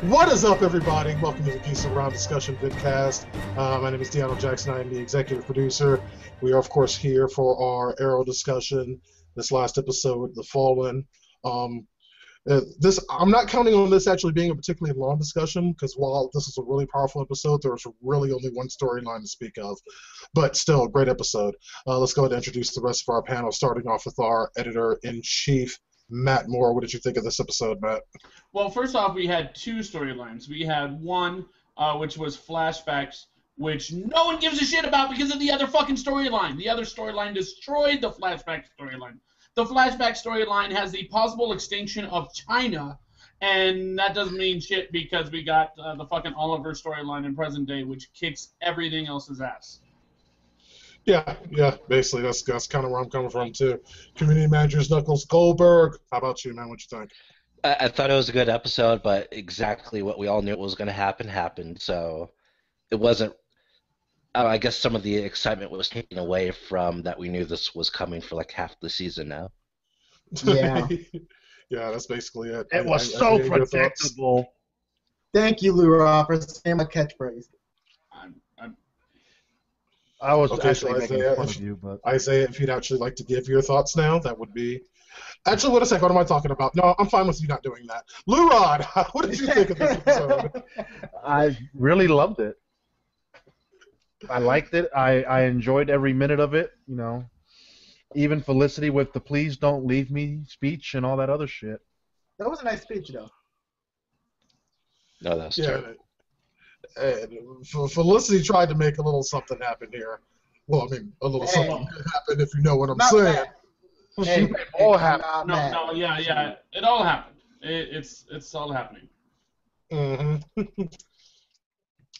What is up, everybody? Welcome to the Geeks Around Discussion Vidcast. My name is DeAno Jackson. I am the executive producer. We are, of course, here for our Arrow discussion. This last episode, The Fallen. I'm not counting on this actually being a particularly long discussion, because while this is a really powerful episode, there's really only one storyline to speak of. But still, a great episode. Let's go ahead and introduce the rest of our panel, starting off with our editor-in-chief, Matt Moore. What did you think of this episode, Matt? Well, first off, we had two storylines. We had one, which was flashbacks, which no one gives a shit about because of the other fucking storyline. The other storyline destroyed the flashback storyline. The flashback storyline has the possible extinction of China, and that doesn't mean shit because we got the fucking Oliver storyline in present day, which kicks everything else's ass. Yeah, basically, that's kind of where I'm coming from, too. Community Managers Knuckles Goldberg. How about you, man? What you think? I thought it was a good episode, but exactly what we all knew was going to happen happened, so it wasn't... I guess some of the excitement was taken away from that we knew this was coming for like half the season now. Yeah. Yeah, that's basically it. It was so predictable. Thank you, Lura, for saying my catchphrase. I was Okay, actually so making Isaiah, fun of you, but Isaiah, if you'd actually like to give your thoughts now, that would be... Actually, wait a second, what am I talking about? No, I'm fine with you not doing that. Lurad, what did you think of this episode? I really loved it. I liked it. I enjoyed every minute of it, you know. Even Felicity with the "please don't leave me" speech and all that other shit. That was a nice speech, though. No, that's true. And Felicity tried to make a little something happen here. Well, I mean, a little something could happen if you know what I'm saying. Hey, It all happened. Yeah. It all happened. It's all happening. Mm-hmm.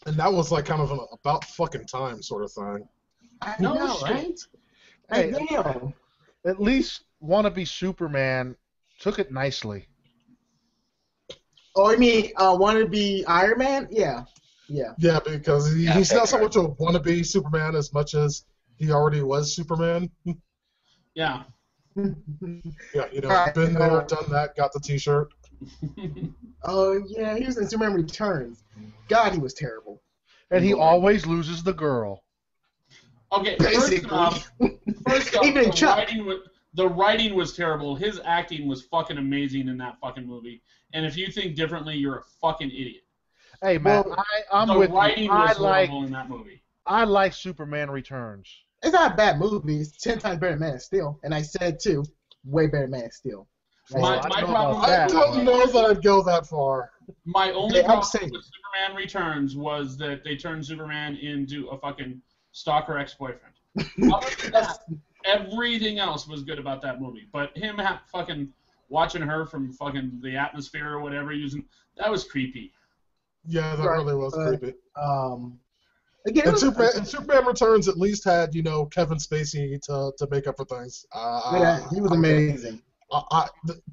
And that was like kind of an about fucking time sort of thing. I No know, shit. right? Hey, Damn. at least wannabe Superman took it nicely. Oh, you mean want to be Iron Man? Yeah. Yeah, because he's not so much a wannabe Superman as much as he already was Superman. Yeah. Yeah, you know, Right. been there, done that, got the T-shirt. Oh, yeah, he was in Superman Returns. God, he was terrible. And he always loses the girl. Okay, Basically. first off Even Chuck. the writing was terrible. His acting was fucking amazing in that fucking movie. And if you think differently, you're a fucking idiot. Hey, man, Well, I'm The with you. writing was horrible in that movie. I like Superman Returns. It's not a bad movie. It's 10 times better than Man of Steel. And I said, too, way better than Man of Steel. My I don't know problem about I that. don't know that I'd go that far. My only Okay, I'm problem saying- with Superman Returns was that they turned Superman into a fucking stalker ex-boyfriend. Other than that, everything else was good about that movie. But him fucking watching her from fucking the atmosphere or whatever using, that was creepy. Yeah, that Right, really was creepy. Again, And Superman Returns at least had, you know, Kevin Spacey to make up for things. yeah, he was amazing.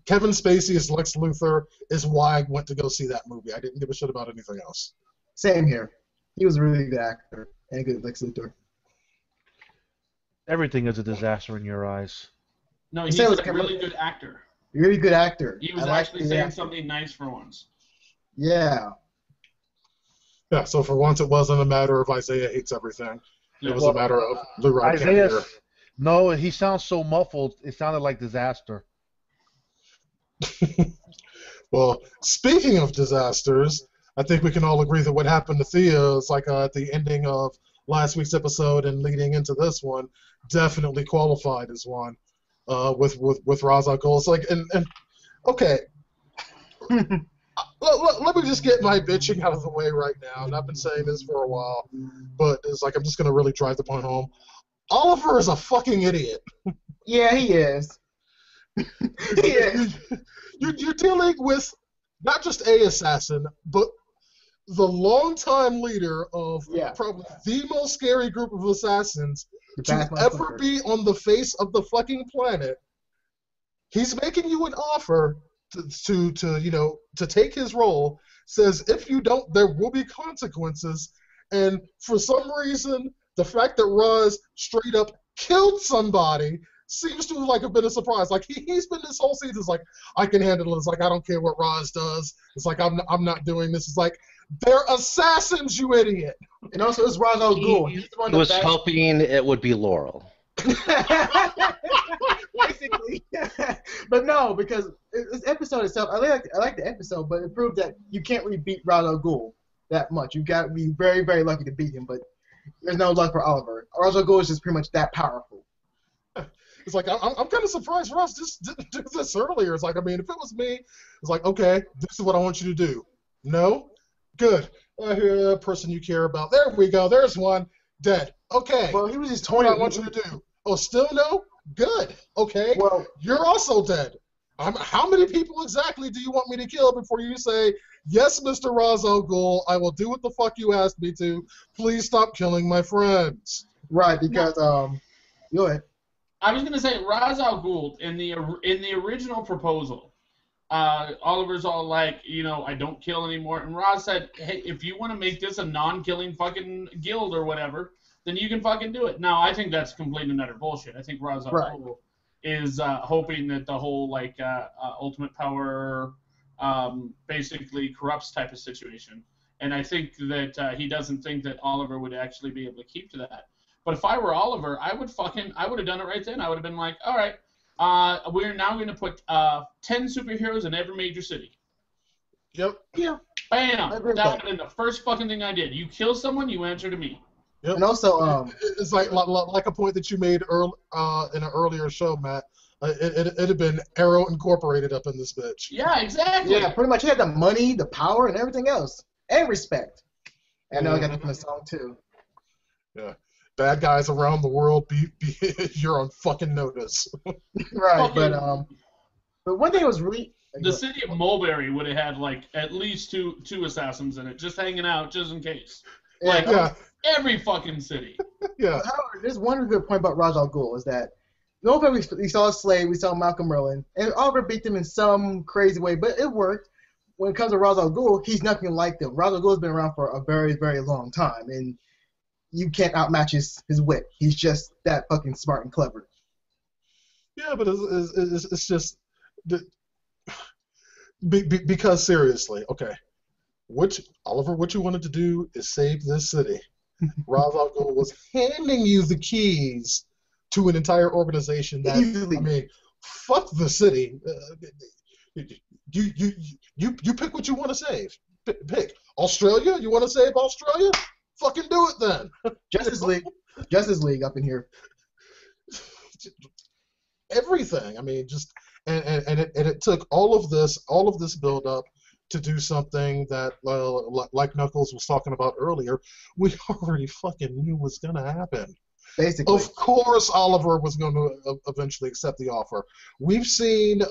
Kevin Spacey as Lex Luthor is why I went to go see that movie. I didn't give a shit about anything else. Same here. He was a really good actor and a good Lex Luthor. Everything is a disaster in your eyes. No, You he's say it was a really good actor. Really good actor. He was I like actually the saying actor. something nice for once. Yeah. Yeah, so for once it wasn't a matter of Isaiah hates everything. It was a matter of Leroy can't hear. Isaiah, no, he sounds so muffled. It sounded like disaster. Well, speaking of disasters, I think we can all agree that what happened to Thea is like at the ending of last week's episode and leading into this one definitely qualified as one with Ra's al Ghul. It's like, and okay, let me just get my bitching out of the way right now. And I've been saying this for a while, but it's like I'm just gonna really drive the point home. Oliver is a fucking idiot. Yeah, he is. He is. You're dealing with not just a assassin, but the longtime leader of probably the most scary group of assassins to ever be on the face of the fucking planet. He's making you an offer to take his role. Says if you don't, there will be consequences. And for some reason, the fact that Roz straight up killed somebody seems to like have been a surprise. Like he's been this whole season. It's like I can handle it. It's like I don't care what Roz does. It's like I'm not doing this. It's like they're assassins, you idiot. And also it's Ra's al Ghul. He was hoping it would be Laurel. Basically. But no, because this episode itself, I like the episode, but it proved that you can't really beat Ra's al Ghul that much. You got to be very, very lucky to beat him, but there's no luck for Oliver. Ra's al Ghul is just pretty much that powerful. It's like I'm kind of surprised Ross just didn't do this earlier. It's like, I mean, if it was me, it's like, okay, this is what I want you to do. No? Good. Person you care about. There we go. There's one. Dead. Okay. Well, he was just 20. toying. What I want you to do. Oh, still no? Good. Okay. Well, you're also dead. How many people exactly do you want me to kill before you say, yes, Mr. Ra's al Ghul, I will do what the fuck you asked me to. Please stop killing my friends. Right, because, go ahead. I was going to say, Ra's al Ghul, in the original proposal, Oliver's all like, I don't kill anymore. And Ra's said, hey, if you want to make this a non-killing fucking guild or whatever, then you can fucking do it. Now, I think that's complete and utter bullshit. I think Ra's al Ghul is hoping that the whole, ultimate power basically corrupts type of situation. And I think that he doesn't think that Oliver would actually be able to keep to that. But if I were Oliver, I would have done it right then. I would have been like, all right, we're now going to put 10 superheroes in every major city. Yep. Yeah. Bam! That would have been the first fucking thing I did. You kill someone, you answer to me. Yep. And also, it's like a point that you made in an earlier show, Matt. It'd have been Arrow Incorporated up in this bitch. Yeah, exactly. Yeah, pretty much. He had the money, the power, and everything else, and respect. And I know I got that from the song too. Yeah. Bad guys around the world, you're on fucking notice. Right, but one thing was really the city of Mulberry would have had at least two assassins in it, just hanging out, just in case. Every fucking city. Yeah. However, there's one good point about Ra's al Ghul is that we saw Slade, we saw Malcolm Merlin, and Oliver beat them in some crazy way, but it worked. When it comes to Ra's al Ghul, he's nothing like them. Ra's al Ghul has been around for a very, very long time, and you can't outmatch his wit. He's just that fucking smart and clever. Yeah, but it's just because seriously, okay, Oliver, what you wanted to do is save this city. Ra's al Ghul was handing you the keys to an entire organization that fuck the city. You pick what you want to save. Pick Australia. You want to save Australia? Fucking do it then. Justice League up in here. Everything. I mean, just and it took all of this build up to do something that, like Knuckles was talking about earlier, we already fucking knew was gonna happen. Basically. Of course, Oliver was going to eventually accept the offer. We've seen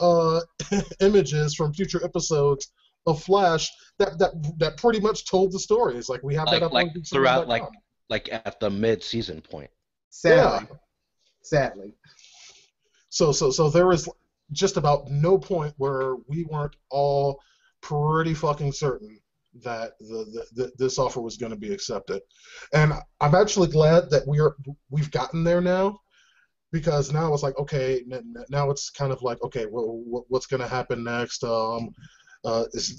images from future episodes of Flash that pretty much told the story. It's like we have that up on throughout, like at the mid-season point. Sadly. So there is just about no point where we weren't all pretty fucking certain that this offer was going to be accepted, and I'm actually glad that we've gotten there now, because now it's like, okay, now it's kind of like, okay, well, what's going to happen next? Is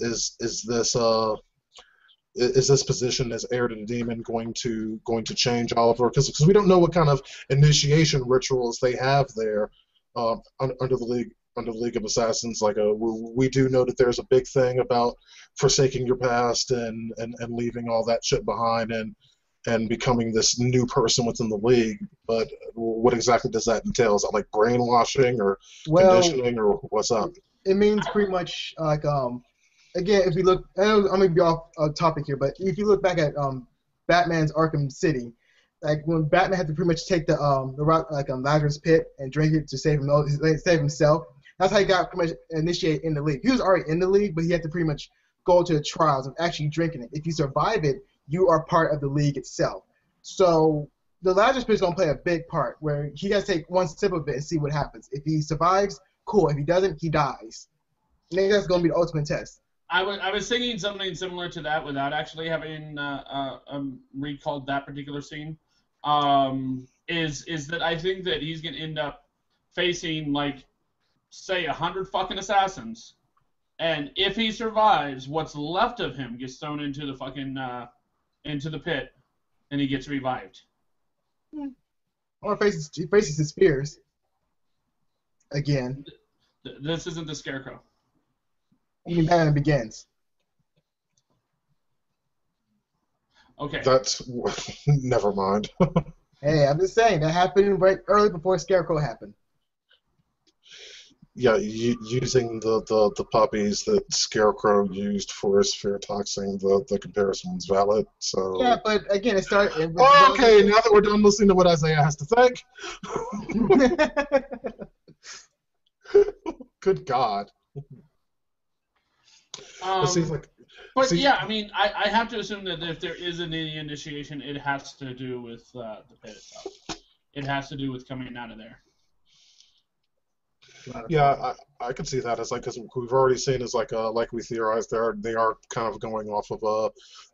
this position as heir to the demon going to change Oliver? Because we don't know what kind of initiation rituals they have there under the League of Assassins. Like we do know that there's a big thing about forsaking your past and leaving all that shit behind and becoming this new person within the League. But what exactly does that entail? Is that like brainwashing or conditioning or what's up? It means pretty much like again, if you look, I'm gonna be off topic here, but if you look back at Batman's Arkham City, like when Batman had to pretty much take the rock, Lazarus Pit and drink it to save himself. That's how he got pretty much initiated in the League. He was already in the League, but he had to pretty much go to the trials of actually drinking it. If you survive it, you are part of the League itself. So the Lazarus Pit is going to play a big part, where he has to take one sip of it and see what happens. If he survives, cool. If he doesn't, he dies. I think that's going to be the ultimate test. I was thinking something similar to that without actually having recalled that particular scene. Is that I think that he's going to end up facing, like, say 100 fucking assassins, and if he survives, what's left of him gets thrown into the fucking into the pit, and he gets revived. Or he faces his fears again. This isn't the Scarecrow. I mean, Batman Begins. Okay. That's never mind. Hey, I'm just saying that happened right early before Scarecrow happened. Yeah, using the puppies that Scarecrow used for his fear toxing, the comparison was valid. So yeah, but again, it started. Okay, now that we're done listening to what Isaiah has to think. Good God. Yeah, I mean, I have to assume that if there is any initiation, it has to do with the pit itself. It has to do with coming out of there. Yeah, I could see that as like, because we've already seen as like we theorized they are kind of going off of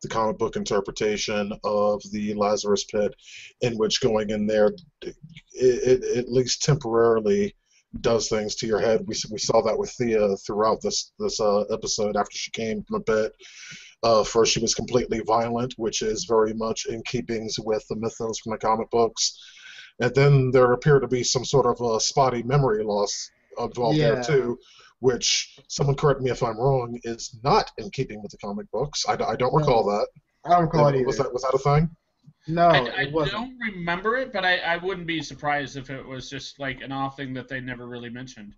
the comic book interpretation of the Lazarus Pit, in which going in there it at least temporarily does things to your head. We saw that with Thea throughout this episode after she came from the pit. First, she was completely violent, which is very much in keeping with the mythos from the comic books. And then there appeared to be some sort of a spotty memory loss involved there too, which, someone correct me if I'm wrong, is not in keeping with the comic books. I don't recall that. I don't recall it either. Was that a thing? No, I it wasn't. don't remember it, but I wouldn't be surprised if it was just like an off thing that they never really mentioned.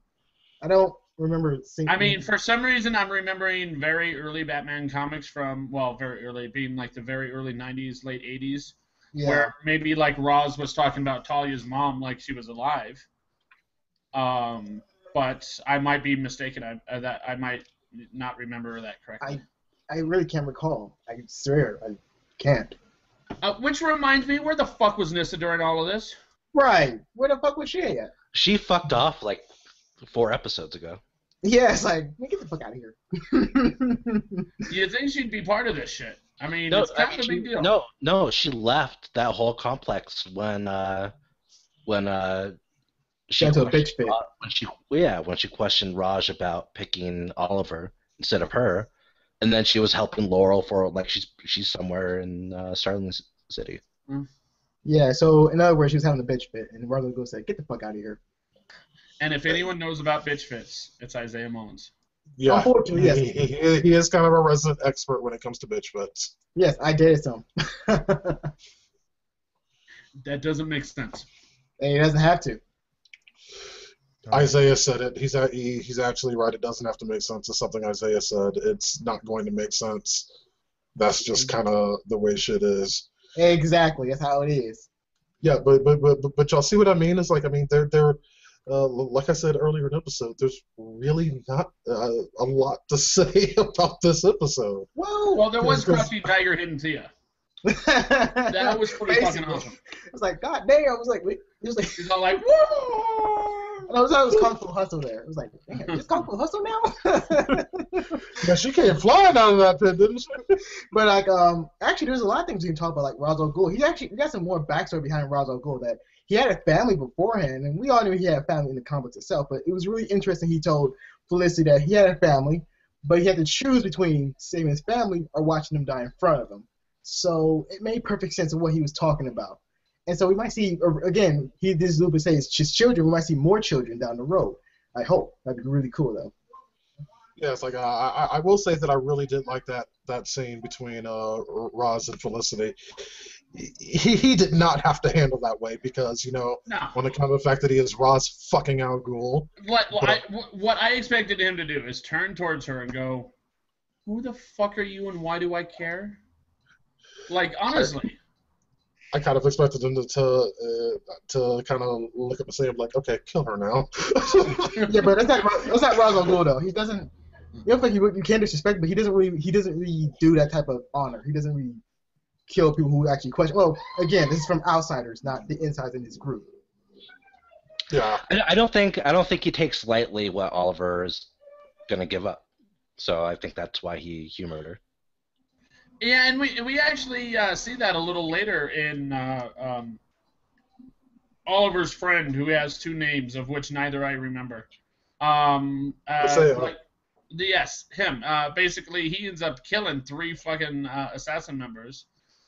I don't remember seeing. I mean, for some reason, I'm remembering very early Batman comics from, well, very early, being like the very early 90s, late 80s, where maybe like Roz was talking about Talia's mom like she was alive. But I might be mistaken. I might not remember that correctly. I really can't recall. I swear I can't. Which reminds me, where the fuck was Nissa during all of this? Right. Where the fuck was she at? She fucked off like 4 episodes ago. Yeah, it's like, get the fuck out of here. You think she'd be part of this shit? I mean, it's kind of a big deal. No, she left that whole complex when she got to a bitch fit. When she questioned Raj about picking Oliver instead of her, and then she was helping Laurel for like she's somewhere in Starling City. Yeah, so in other words, she was having a bitch fit, and Raj goes say, "Get the fuck out of here." And if anyone knows about bitch fits, it's Isaiah Mullins. Yeah, unfortunately, yes. He is kind of a resident expert when it comes to bitch fits. Yes, I did some. That doesn't make sense. And he doesn't have to. Isaiah said it. He's actually right. It doesn't have to make sense. It's something Isaiah said. It's not going to make sense. That's just kind of the way shit is. Exactly. That's how it is. Yeah, but y'all see what I mean? It's like, I mean, they're like I said earlier in the episode, there's really not a lot to say about this episode. Well, there was Crouching Tiger, Hidden Thea. That was pretty fucking awesome. I was like, God damn! I was like, wait. He was like, he's all like, whoa! And I was like, it was Kung Fu Hustle there. It was like, damn, it's Kung Fu Hustle now. Yeah, she came flying out of that pit, didn't she? But like, actually, there's a lot of things we can talk about, like Ra's al Ghul. We got some more backstory behind Ra's al Ghul, that he had a family beforehand, and we all knew he had a family in the comics itself. But it was really interesting. He told Felicity that he had a family, but he had to choose between saving his family or watching them die in front of him. So it made perfect sense of what he was talking about. And so we might see, again, this Lupus says his children, we might see more children down the road. I hope. That'd be really cool, though. Yeah, it's like, I will say that I really did like that scene between Roz and Felicity. He did not have to handle that way because, on account of the fact that he is Roz fucking Al Ghul. What I expected him to do is turn towards her and go, who the fuck are you and why do I care? Like, honestly. I kind of expected him to kind of look up and say, like, okay, kill her now. Yeah, but that's not Ra's al Ghul, though. He doesn't. You don't think you can't disrespect, but he doesn't really do that type of honor. He doesn't really kill people who actually question. Well, again, this is from outsiders, not the insiders in his group. Yeah. I don't think he takes lightly what Oliver is gonna give up. So I think that's why he humored her. Yeah, and we actually see that a little later in Oliver's friend who has 2 names of which neither I remember. Yes, him. Basically, he ends up killing 3 fucking assassin members,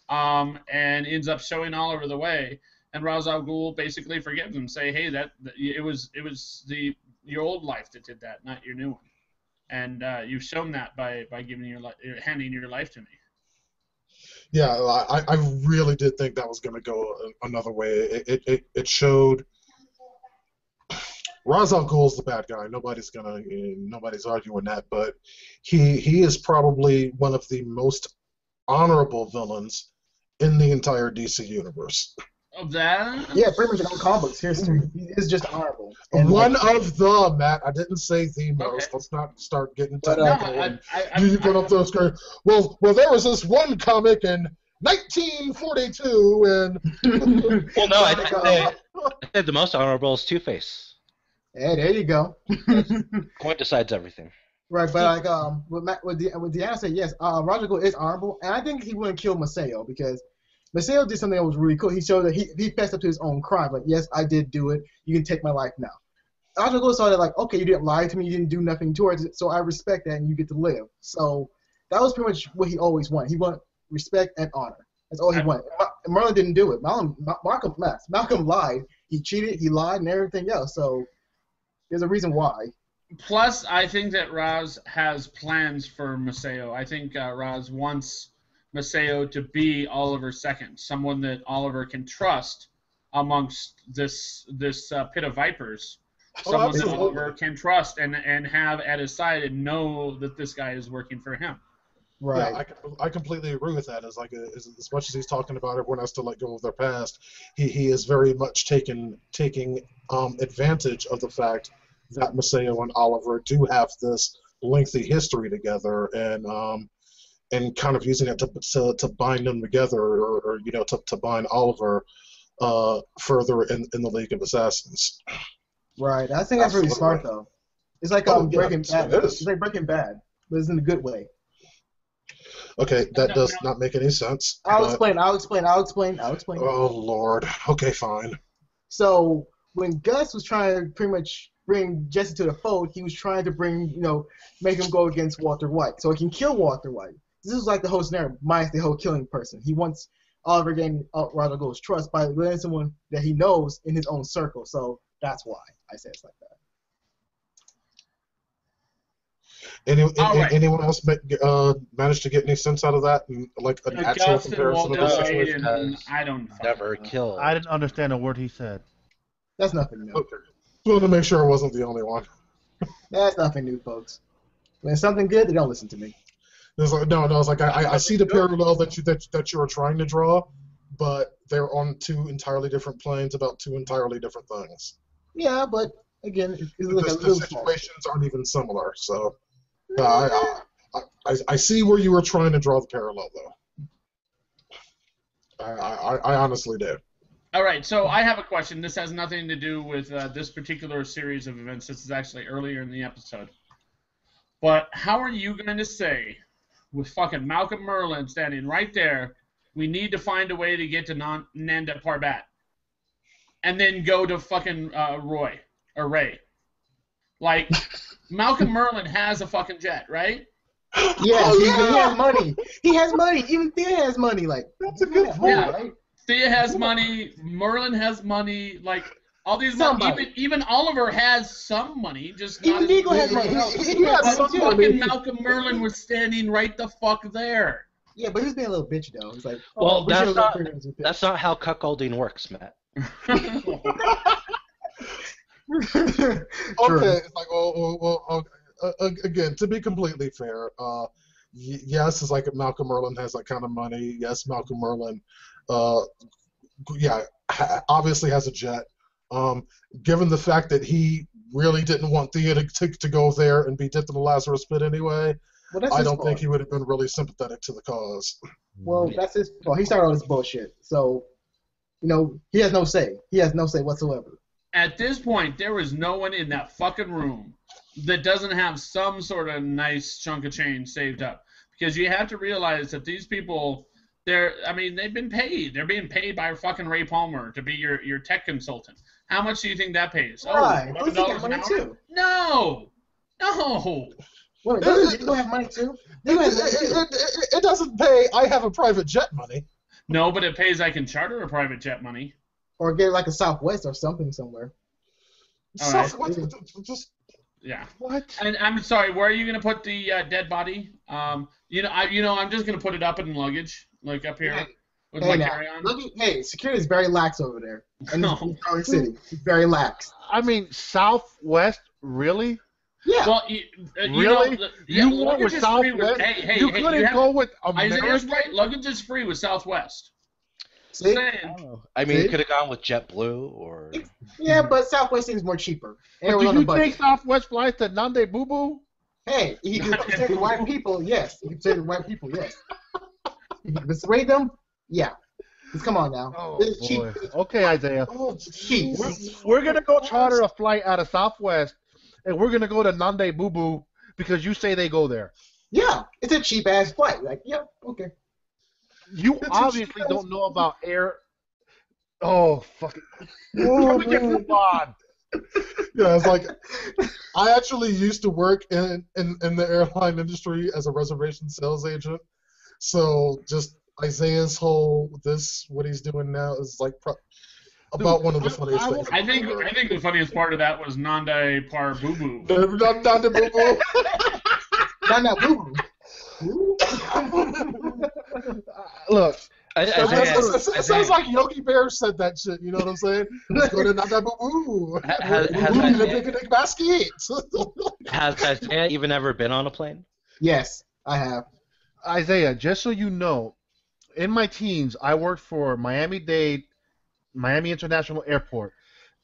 and ends up showing Oliver the way. And Ra's al Ghul basically forgives him, say, "Hey, it was your old life that did that, not your new one, and you've shown that by giving handing your life to me." Yeah, I really did think that was going to go another way. It showed Ra's al Ghul's the bad guy. Nobody's arguing that, but he is probably one of the most honorable villains in the entire DC universe. Of that? Yeah, pretty much in all comics history. He is just honorable. One of the, Matt. I didn't say the most. Okay. Let's not start getting technical. You get up those screen. Well, there was this one comic in 1942, and well, no, I said the most honorable is Two-Face. Hey, there you go. Point decides everything. Right, but like with DeAno said, yes, Ra's al Ghul is honorable, and I think he wouldn't kill Maseo because Maseo did something that was really cool. He showed that he fessed up to his own crime. Like, yes, I did do it. You can take my life now. Ra's al Ghul saw that, like, okay, you didn't lie to me. You didn't do nothing towards it, so I respect that, and you get to live. So that was pretty much what he always wanted. He wanted respect and honor. That's all he wanted. And Merlin didn't do it. Malcolm lied. He cheated. He lied, and everything else. So there's a reason why. Plus, I think that Ra's has plans for Maseo. I think Ra's wants Maseo to be Oliver's second, someone that Oliver can trust amongst this pit of vipers, someone that Oliver can trust and have at his side and know that this guy is working for him. Right. Yeah, I completely agree with that. As much as he's talking about everyone has to let go of their past, he is very much taking advantage of the fact that Maseo and Oliver do have this lengthy history together, and kind of using it to bind them together, or to bind Oliver further in the League of Assassins. Right. I think that's really smart though. It's like Breaking Bad. It's like Breaking Bad, but it's in a good way. Okay, that does not make any sense. I'll explain. Oh Lord. Okay, fine. So when Gus was trying to pretty much bring Jesse to the fold, he was trying to make him go against Walter White, so he can kill Walter White. This is like the whole scenario, minus the whole killing person. He wants Oliver getting Ra's al Ghul's trust by letting someone that he knows in his own circle. So that's why I say it's like that. Anyone else managed to get any sense out of that? Like an actual comparison of the situation? I don't never killed. I didn't understand a word he said. That's nothing new. Okay. Just wanted to make sure I wasn't the only one. That's nothing new, folks. When it's something good, they don't listen to me. It's like, I see the parallel that you are trying to draw, but they're on 2 entirely different planes about 2 entirely different things. Yeah, but again, the situations aren't even similar. So I see where you were trying to draw the parallel, though. I honestly do. All right, so I have a question. This has nothing to do with this particular series of events. This is actually earlier in the episode. But how are you going to say, with fucking Malcolm Merlin standing right there, we need to find a way to get to Nanda Parbat, and then go to fucking Ray? Like, Malcolm Merlin has a fucking jet, right? Yes, he has money. He has money. Even Thea has money. Like, that's a good point, right? Thea has money. Merlin has money. Like, all these money. Even Oliver has some money. Just even Deagle has money. He has some fucking Malcolm Merlin was standing right the fuck there. Yeah, but he was being a little bitch though. He's like, well, that's not how cuckolding works, Matt. Okay, it's like, well, again, to be completely fair, yes, it's like Malcolm Merlin has that kind of money. Yes, Malcolm Merlin, obviously has a jet. Given the fact that he really didn't want Thea to go there and be dipped in the Lazarus pit anyway, I don't think he would have been really sympathetic to the cause. Well, that's his fault. He started all this bullshit. So, he has no say. He has no say whatsoever. At this point, there is no one in that fucking room that doesn't have some sort of nice chunk of change saved up. Because you have to realize that these people They've been paid. They're being paid by fucking Ray Palmer to be your tech consultant. How much do you think that pays? Right. $11 got an money hour? too. No. Wait, they don't have money too? It doesn't pay. I have a private jet money. No, but it pays. I can charter a private jet money. Or get like a Southwest or something somewhere. Southwest, just yeah. What? And I'm sorry. Where are you gonna put the dead body? I'm just gonna put it up in luggage, like up here with my carry-on. Security is very lax over there. And in Garden City, it's very lax. I mean, Southwest, really? Yeah. Well, really? You went with Southwest? You couldn't go with American? Isaiah's right. Luggage is free with Southwest. See? I mean, you could have gone with JetBlue or. Yeah, but Southwest seems more cheaper. But do you take Southwest flights to Nande Boo Boo? Hey, you consider white people, yes. You consider white people, yes. If you persuade them, yeah. Just come on now. Oh, it's cheap. Okay, Isaiah. Cheap. We're going to go charter a flight out of Southwest, and we're going to go to Nande Boo Boo because you say they go there. Yeah, it's a cheap-ass flight. Like, yeah, okay. You obviously don't know about air. Oh, fuck it. Oh, we can move on. Yeah, it's like I actually used to work in the airline industry as a reservation sales agent. So just Isaiah's what he's doing now is like about one of the funniest things. I think the funniest part of that was Nande Par Boo Boo. Nande Boo Boo. Nande Boo Boo. Look, it sounds like Yogi Bear said that shit. You know what I'm saying? Let's go to Nanda Boo Boo. Picnic basket. Has Isaiah even ever been on a plane? Yes, I have. Isaiah, just so you know, in my teens, I worked for Miami-Dade, Miami International Airport.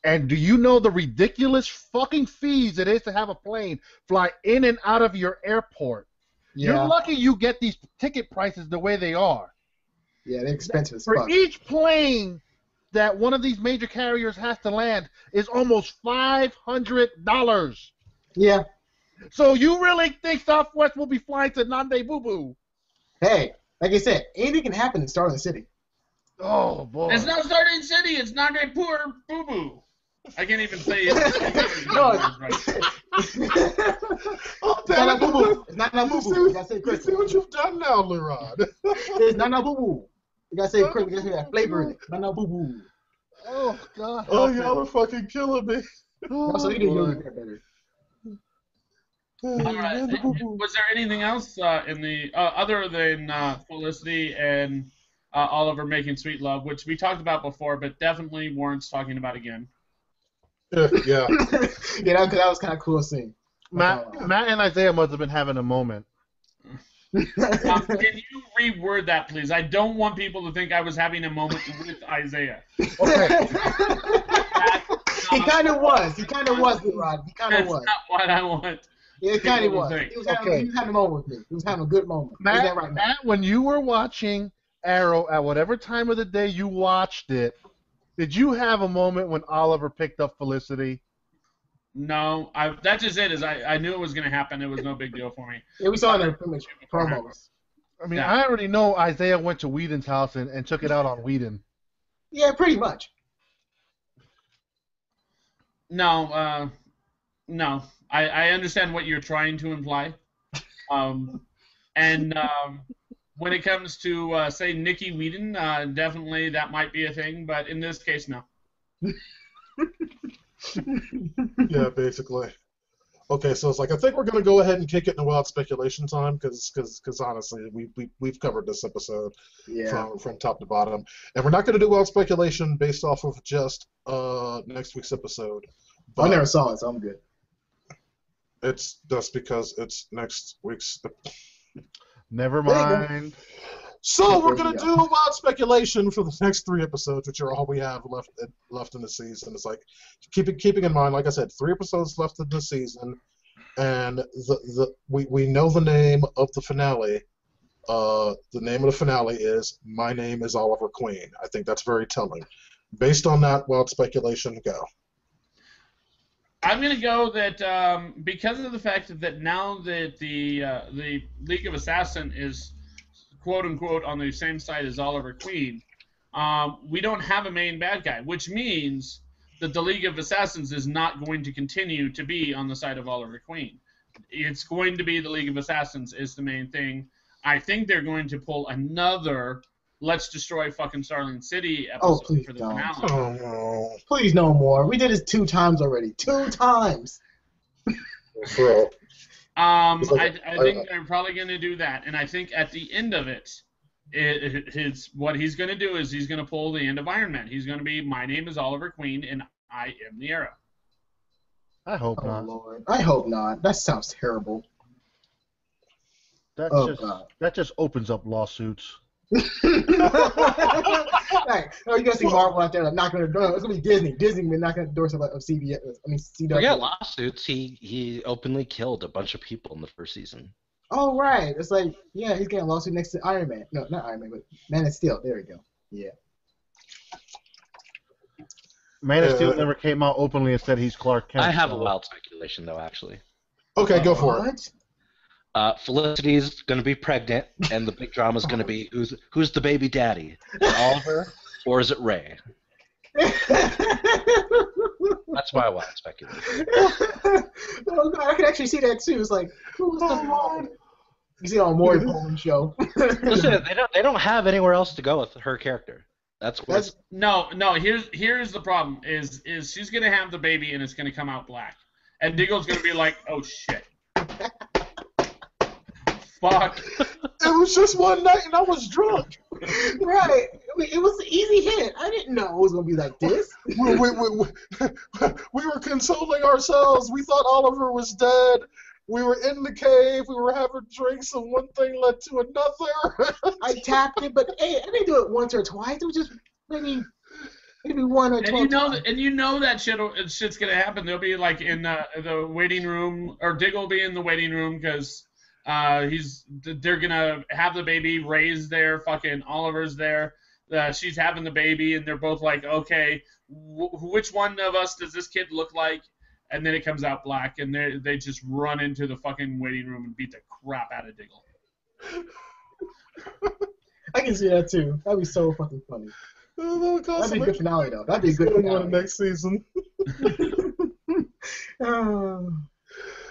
And do you know the ridiculous fucking fees it is to have a plane fly in and out of your airport? Yeah. You're lucky you get these ticket prices the way they are. Yeah, they're expensive as fuck. For each plane that one of these major carriers has to land is almost $500. Yeah. So you really think Southwest will be flying to Nande Boo Boo? Hey, like I said, anything can happen in Starling City. Oh, boy. It's not Starling City, it's Nande Poor Boo Boo. I can't even say it. Oh, damn it, Boo Boo. It's not Boo Boo. You gotta say Chris. See what you've done now, Lerod. It's not Boo Boo. You gotta say Chris. You gotta say that flavor in it. Not Boo Boo. Oh, God. Oh, y'all are fucking killing me. So you know better. All right. Was there anything else in the other than Felicity and Oliver making sweet love, which we talked about before, but definitely warrants talking about again? Yeah. Yeah, that was kind of cool scene. Matt and Isaiah must have been having a moment. Can you reword that, please? I don't want people to think I was having a moment with Isaiah. Okay. He kind of was. He kind of was, Rod. He kind of was. That's not what I want. Yeah, it kind of was. He was having a moment with me. He was having a good moment. Matt, when you were watching Arrow at whatever time of the day you watched it, did you have a moment when Oliver picked up Felicity? No, that's just it. I knew it was going to happen. It was no big deal for me. Yeah, we saw it in pretty much promos. I mean, I already know Isaiah went to Whedon's house and took it out on Whedon. Yeah, pretty much. No, no. I understand what you're trying to imply. When it comes to, say, Nikki Whedon, definitely that might be a thing, but in this case, no. Yeah, basically. Okay, so it's like I think we're gonna go ahead and kick it in wild speculation time because honestly we've covered this episode from top to bottom, and we're not gonna do wild speculation based off of just next week's episode. But I never saw it, so I'm good. It's just because it's next week's. Never mind. So we're gonna do wild speculation for the next 3 episodes, which are all we have left in the season. It's like keeping in mind, like I said, 3 episodes left in the season, and we know the name of the finale. The name of the finale is "My Name Is Oliver Queen." I think that's very telling. Based on that, wild speculation, go. I'm going to go that because of the fact that now that the League of Assassin is quote unquote on the same side as Oliver Queen, we don't have a main bad guy, which means that the League of Assassins is not going to continue to be on the side of Oliver Queen. It's going to be the League of Assassins is the main thing. I think they're going to pull another Let's Destroy fucking Starling City episode for the finale. Oh, no. Please no more. We did this 2 times already. 2 times. Bro. I think they're probably going to do that. And I think at the end of it, what he's going to do is he's going to pull the end of Iron Man. He's going to be, my name is Oliver Queen, and I am the Arrow. I hope not. Lord. I hope not. That sounds terrible. That just opens up lawsuits. Right. You're gonna see Marvel out there like, knocking on the door. It's gonna be Disney. Disney been knocking on the doors of CBS. CW. Forget lawsuits. He openly killed a bunch of people in the first season. Oh right. It's like he's getting a lawsuit next to Iron Man. No, not Iron Man, but Man of Steel. There we go. Yeah. Man of Steel never came out openly and said he's Clark Kent. I have a wild speculation though, actually. Okay, go for it. Felicity's going to be pregnant, and the big drama is going to be who's the baby daddy? Is it Oliver or is it Ray? That's my wild speculation. Oh God, I can actually see that too. It's like, who's the mom? You see it on Maury Coleman's show. Listen, they don't have anywhere else to go with her character. No. Here's the problem: is she's going to have the baby and it's going to come out black, and Diggle's going to be like, oh shit. Fuck. It was just one night and I was drunk. Right. I mean, it was an easy hit. I didn't know it was going to be like this. We were consoling ourselves. We thought Oliver was dead. We were in the cave. We were having drinks, and one thing led to another. I tapped it, but hey, I didn't do it once or twice. It was just maybe 1 or 2 times. And you know that shit's going to happen. They'll be like in the waiting room, or Diggle will be in the waiting room because they're gonna have the baby raised there. Fucking Oliver's there. She's having the baby, and they're both like, okay, which one of us does this kid look like? And then it comes out black, and they just run into the fucking waiting room and beat the crap out of Diggle. I can see that too. That'd be so fucking funny. That'd be a good finale though. That'd be a good finale next season.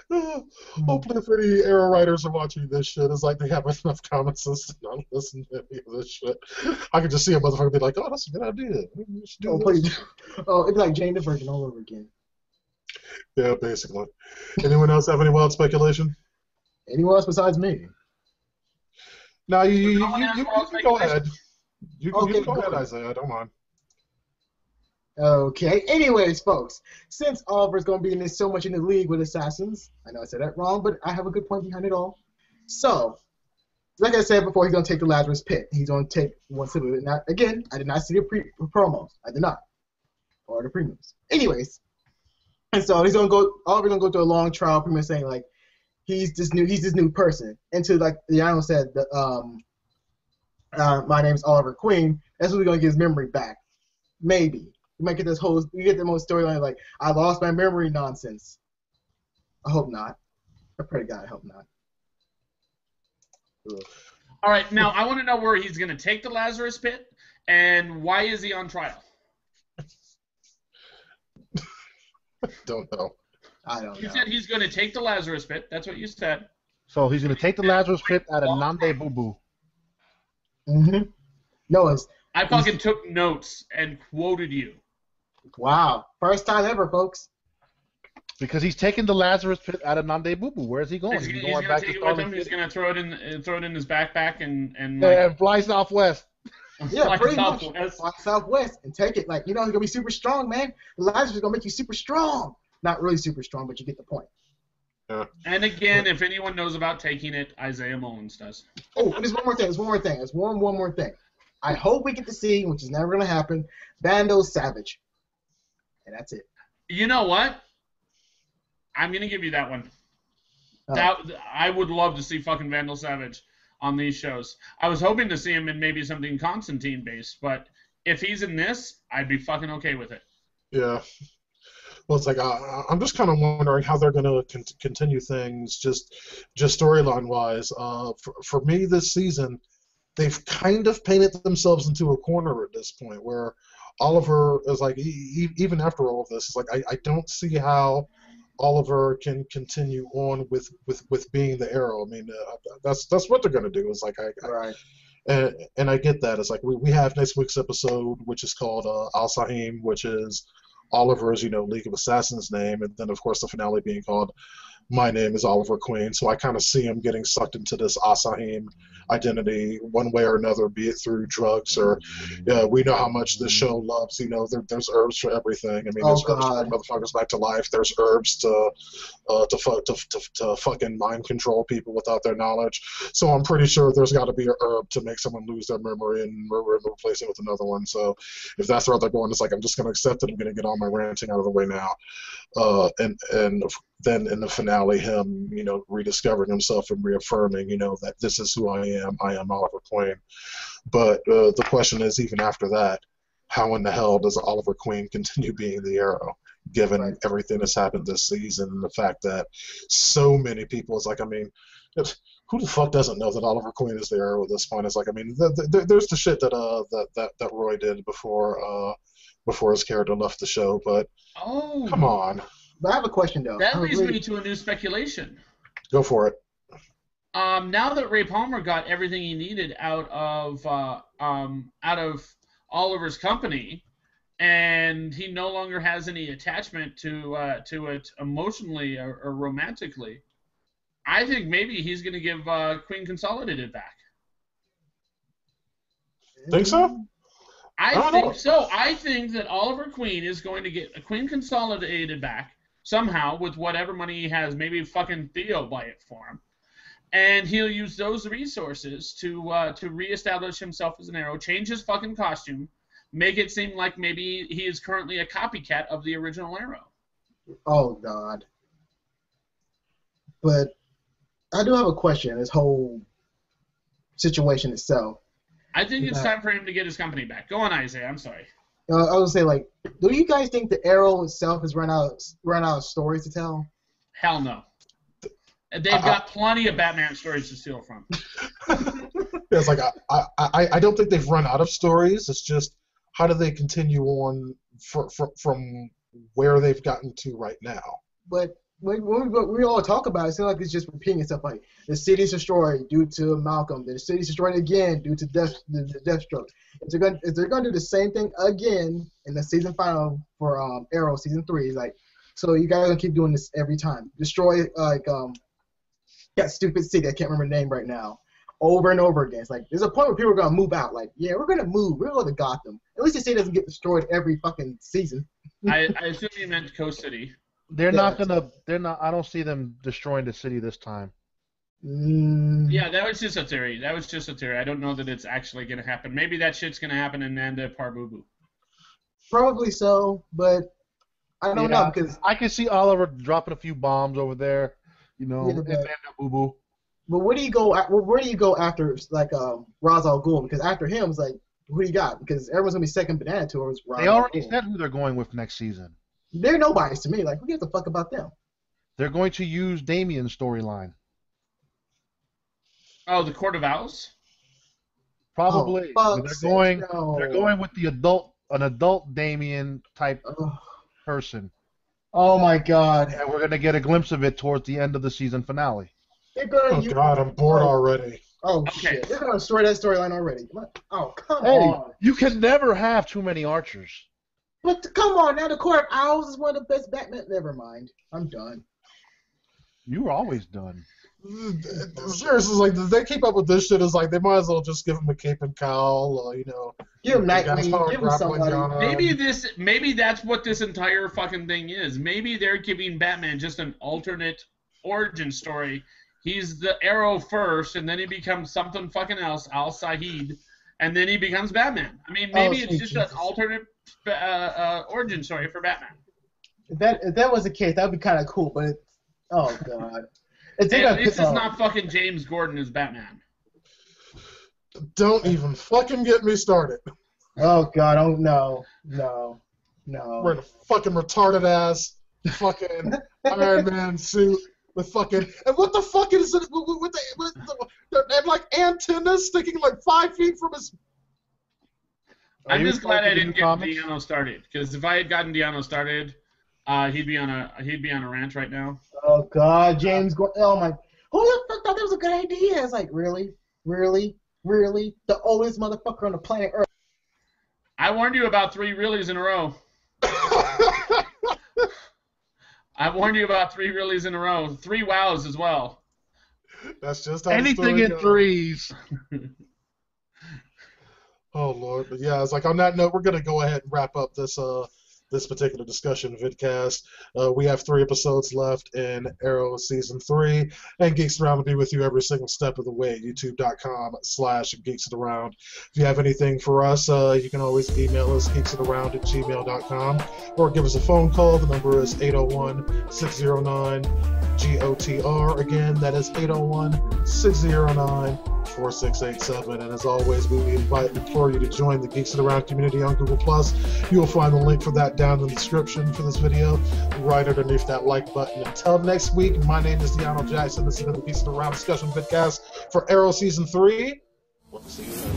Hopefully, if any Arrow writers are watching this shit, it's like they have enough common sense to not listen to any of this shit. I could just see a motherfucker be like, "Oh, that's a good idea. We should do this." It'd be like Jane the Virgin all over again. Yeah, basically. Anyone else have any wild speculation? Anyone else besides me? No, you can go ahead. You can go ahead, Isaiah. I don't mind. Okay. Anyways, folks, since Oliver's going to be so much in the league with assassins, I know I said that wrong, but I have a good point behind it all. So, like I said before, he's going to take the Lazarus Pit. He's going to take one sip of it. Now, again, I did not see the promos. I did not. Or the premiums. Anyways, and so Oliver's going to go through a long trial, pretty much saying, like, he's this new person. And to, like, DeAno said, my name's Oliver Queen, that's what we're going to get his memory back. Maybe. You might get you get the most storyline like, I lost my memory nonsense. I hope not. I pray to God I hope not. Ugh. All right, now I want to know where he's going to take the Lazarus Pit, and why is he on trial? Don't know. I don't know. You said he's going to take the Lazarus Pit. That's what you said. So he's going to take the Lazarus Pit out of Nande Boo Boo. Mm-hmm. No, I fucking took notes and quoted you. Wow. First time ever, folks. Because he's taking the Lazarus Pit out of Nande Boo Boo. Where's he going? He's going to take it with him. He's going to throw it in his backpack and fly southwest. Yeah, pretty much. Fly southwest and take it. Like, he's going to be super strong, man. The Lazarus is going to make you super strong. Not really super strong, but you get the point. Yeah. And again, if anyone knows about taking it, Isaiah Mullins does. Oh, and there's one more thing. There's one more thing. I hope we get to see, which is never going to happen, Vandal Savage. And that's it. You know what? I'm going to give you that one. I would love to see fucking Vandal Savage on these shows. I was hoping to see him in maybe something Constantine-based, but if he's in this, I'd be fucking okay with it. Yeah. Well, it's like I'm just kind of wondering how they're going to continue things just storyline-wise. For me this season, they've kind of painted themselves into a corner at this point where Oliver is like, even after all of this, it's like I don't see how Oliver can continue on with being the Arrow. I mean, that's what they're gonna do. It's like right. And I get that. It's like we have next week's episode, which is called Al-Sahim, which is Oliver's, League of Assassins name, and then of course the finale being called My Name is Oliver Queen. So I kind of see him getting sucked into this Al-Sahim identity one way or another, be it through drugs or we know how much this show loves. There's herbs for everything. I mean, there's herbs to bring motherfuckers back to life. There's herbs to fucking mind control people without their knowledge. So I'm pretty sure there's got to be a herb to make someone lose their memory and replace it with another one. So if that's where they're going, it's like I'm just going to accept it. I'm going to get all my ranting out of the way now. And then in the finale, him, rediscovering himself and reaffirming, that this is who I am. I am Oliver Queen. But the question is, even after that, how in the hell does Oliver Queen continue being the Arrow, given everything that's happened this season and the fact that so many people, it's like, I mean, who the fuck doesn't know that Oliver Queen is the Arrow at this point? It's like, I mean, there's the shit that Roy did before his character left the show, but come on. But I have a question, though. That leads me to a new speculation. Go for it. Now that Ray Palmer got everything he needed out of Oliver's company, and he no longer has any attachment to it emotionally or romantically, I think maybe he's going to give Queen Consolidated back. Think so? I think so. I think that Oliver Queen is going to get a Queen Consolidated back somehow with whatever money he has. Maybe fucking Theo buy it for him. And he'll use those resources to reestablish himself as an Arrow, change his fucking costume, make it seem like maybe he is currently a copycat of the original Arrow. Oh, God. But I do have a question, this whole situation itself. I think it's time for him to get his company back. Go on, Isaiah. I'm sorry. I was going to say, do you guys think the Arrow itself has run out of stories to tell? Hell no. They've got plenty of Batman stories to steal from. It's like I don't think they've run out of stories. It's just how do they continue on from where they've gotten to right now. But when we all talk about it, it seems like it's just repeating itself. Like the city's destroyed due to Malcolm. The city's destroyed again due to Deathstroke. If they're gonna do the same thing again in the season final for Arrow season 3, like so you guys are gonna keep doing this every time. Destroy that stupid city, I can't remember the name right now, over and over again. It's like there's a point where people are gonna move out. Like, yeah, we're gonna move. We're going to Gotham. At least the city doesn't get destroyed every fucking season. I assume you meant Coast City. They're not gonna. They're not. I don't see them destroying the city this time. Yeah, that was just a theory. I don't know that it's actually gonna happen. Maybe that shit's gonna happen in Nanda Parbubu. Probably so, but I don't know because I can see Oliver dropping a few bombs over there. In Nanda Boo. But where do you go? Where do you go after Ra's al Ghul? Because after him, it's like who do you got? Because everyone's gonna be second banana to him. They already said who they're going with next season. They're nobodies to me. Like, who gives a fuck about them? They're going to use Damien's storyline. Oh, the Court of Owls? Probably. They're going with an adult Damien type person. Oh my God! And we're gonna get a glimpse of it towards the end of the season finale. God, I'm bored already. Oh shit! They're gonna destroy that storyline already. Oh come on! You can never have too many archers. But come on, now the Court of Owls is one of the best Batman. Never mind, I'm done. You were always done. Seriously, like they keep up with this shit. Is like they might as well just give him a cape and cowl, Give him Nightwing, give him somebody. Maybe that's what this entire fucking thing is. Maybe they're giving Batman just an alternate origin story. He's the Arrow first, and then he becomes something fucking else, Al-Sahid, and then he becomes Batman. I mean, maybe it's just an alternate origin story for Batman. If that was the case, that would be kind of cool. But oh God. At least it's not fucking James Gordon as Batman. Don't even fucking get me started. Oh God, oh no. Wearing a fucking retarded ass fucking Iron Man suit. with fucking, and what the fuck is it with and like antennas sticking like 5 feet from his. I'm just glad I didn't get DeAno started, because if I had gotten DeAno started, he'd be on a ranch right now. Oh God, James! Oh my! Who the fuck thought that was a good idea? It's like really, the oldest motherfucker on the planet Earth. I warned you about 3 reallys in a row. I warned you about 3 reallys in a row. 3 wows as well. That's just how anything in 3s. Oh Lord, but yeah, it's like on that note, we're gonna go ahead and wrap up this this particular discussion vidcast. We have 3 episodes left in Arrow Season 3, and Geeks Around will be with you every single step of the way. YouTube.com/GeeksAround. If you have anything for us, you can always email us, geeksaround@gmail.com, or give us a phone call. The number is 801-609-GOTR. Again, that is 801-609-4687. And as always, we invite and implore you to join the Geeks Around community on Google+. You will find the link for that down in the description for this video, right underneath that like button. Until next week, my name is DeAno Jackson. This has been the Geeks Around discussion vidcast for Arrow Season 3. We'll see you later.